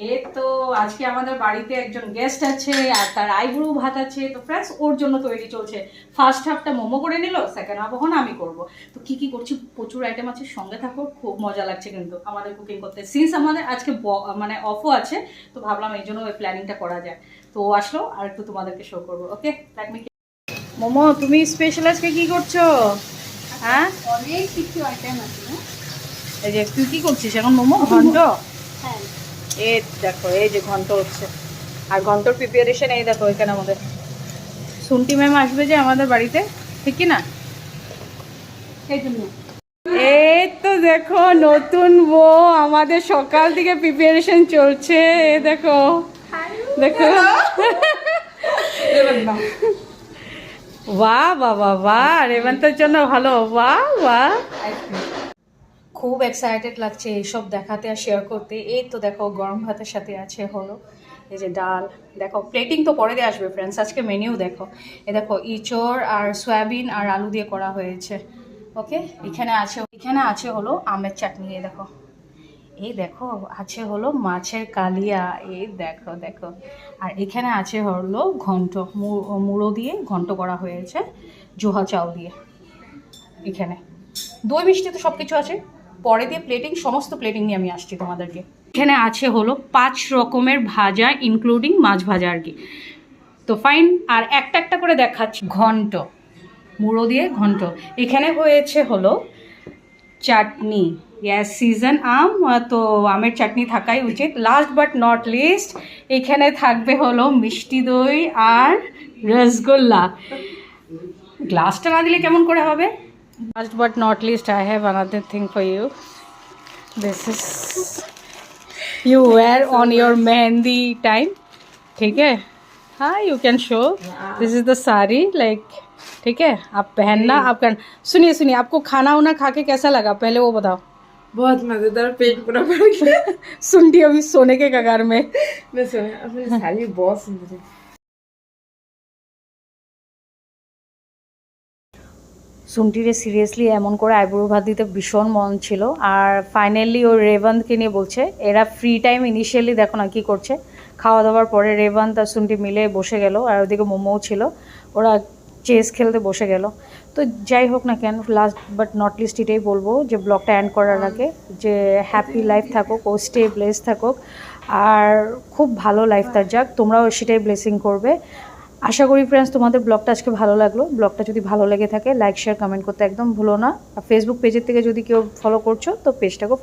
এই তো আজকে আমাদের বাড়িতে একজন গেস্ট আছে আর তার আইবুড়ো ভাত আছে, তো ফ্রেন্ডস ওর জন্য তৈরি চলছে। ফার্স্ট হাফটা মোমো করে নিল, সেকেন্ড হাফ এখন আমি করব। তো কি কি করছি, প্রচুর আইটেম আছে, সঙ্গে থাকো, খুব মজা লাগছে কিন্তু আমাদের কুকিং করতে। সিন্স আমাদের আজকে মানে অফও আছে, তো ভাবলাম এই জন্য ওই প্ল্যানিংটা করা যায়। তো ও আসলো আর একটু তোমাদেরকে শো করবো। Okay let me. মোমো, তুমি স্পেশাল আজকে কি করছো? হ্যাঁ, অনেক কিছু আইটেম আছে না? এই যে তুই কি করছিস এখন? মোমো ঘন্ট? হ্যাঁ, এই দেখো, এই যে ঘন্ট হচ্ছে, আর ঘন্টর প্রিপারেশন এই দেখো এখানে আমাদের সুন্টি ম্যাম আসবে যে আমাদের বাড়িতে, ঠিক কি না? সেই জন্য এই তো দেখো নতুন বউ, আমাদের সকাল থেকে প্রিপারেশন চলছে। এই দেখো দেখো, বাহ বাবা বাহ, রেবন্তের জন্য ভালো, বাহ বাহ। খুব এক্সাইটেড লাগছে এইসব দেখাতে আর শেয়ার করতে। এই তো দেখো গরম ভাতের সাথে আছে হলো এই যে ডাল, দেখো প্লেটিং তো পরে দিয়ে আসবে ফ্রেন্ডস। আজকে মেনিউ দেখো, এ দেখো ইঁচড় আর সয়াবিন আর আলু দিয়ে করা হয়েছে। ওকে, এখানে আছে হলো আমের চাটনি, এই দেখো, এই দেখো আছে হলো মাছের কালিয়া, এই দেখো দেখো, আর এখানে আছে হলো ঘন্ট, মুড়ো দিয়ে ঘন্ট করা হয়েছে জোহা চাল দিয়ে। এখানে দই মিষ্টি তো সব কিছু আছে, পরে দিয়ে প্লেটিং, সমস্ত প্লেটিং নিয়ে আমি আসছি তোমাদেরকে। এখানে আছে হলো 5 রকমের ভাজা ইনক্লুডিং মাছ ভাজা আর কি। তো ফাইন, আর একটা একটা করে দেখাচ্ছি। ঘন্ট, মুড়ো দিয়ে ঘন্ট। এখানে হয়েছে হলো চাটনি, ইয়াস সিজন আম, তো আমের চাটনি থাকাই উচিত। লাস্ট বাট নট লিস্ট এখানে থাকবে হলো মিষ্টি দই আর রসগোল্লা। গ্লাসটা না দিলে কেমন করে হবে? Last but not least, I have another thing for you. This is you wear on your mehendi time. ठीक है? हाँ, you can show. This is the sari, like, ठीक है? आप पहनना, आप कर। सुनिए सुनिए, आपको खाना उना खा के कैसा लगा, पहले वो बताओ। बहुत मजेदार, पेट पूरा भर गया। सुनती अभी सोने के कगार में। मैं सोया, अपनी साली बहुत सुंदर है। সুন্টিরে সিরিয়াসলি এমন করে আইবুড়ো ভাত দিতে ভীষণ মন ছিল। আর ফাইনালি ও রেবন্তকে নিয়ে বলছে, এরা ফ্রি টাইম ইনিশিয়ালি দেখো না কী করছে, খাওয়া দাওয়ার পরে রেবন্ত আর সুন্টি মিলে বসে গেল, আর ওদিকে মোমোও ছিল, ওরা চেস খেলতে বসে গেল। তো যাই হোক না কেন, লাস্ট বাট নট লিস্ট এটাই বলবো যে ব্লগটা এন্ড করার আগে, যে হ্যাপি লাইফ থাকুক, ও স্টে ব্লেস থাকুক, আর খুব ভালো লাইফ তার যাক, তোমরাও সেটাই ব্লেসিং করবে। আশা করি ফ্রেন্ডস তোমাদের ব্লগটা আজকে ভালো লাগলো। ব্লগটা যদি ভালো লেগে থাকে লাইক শেয়ার কমেন্ট করতে একদম ভুলো না। আর ফেসবুক পেজের থেকে যদি কেউ ফলো করছো তো পেজটাকেও ফলো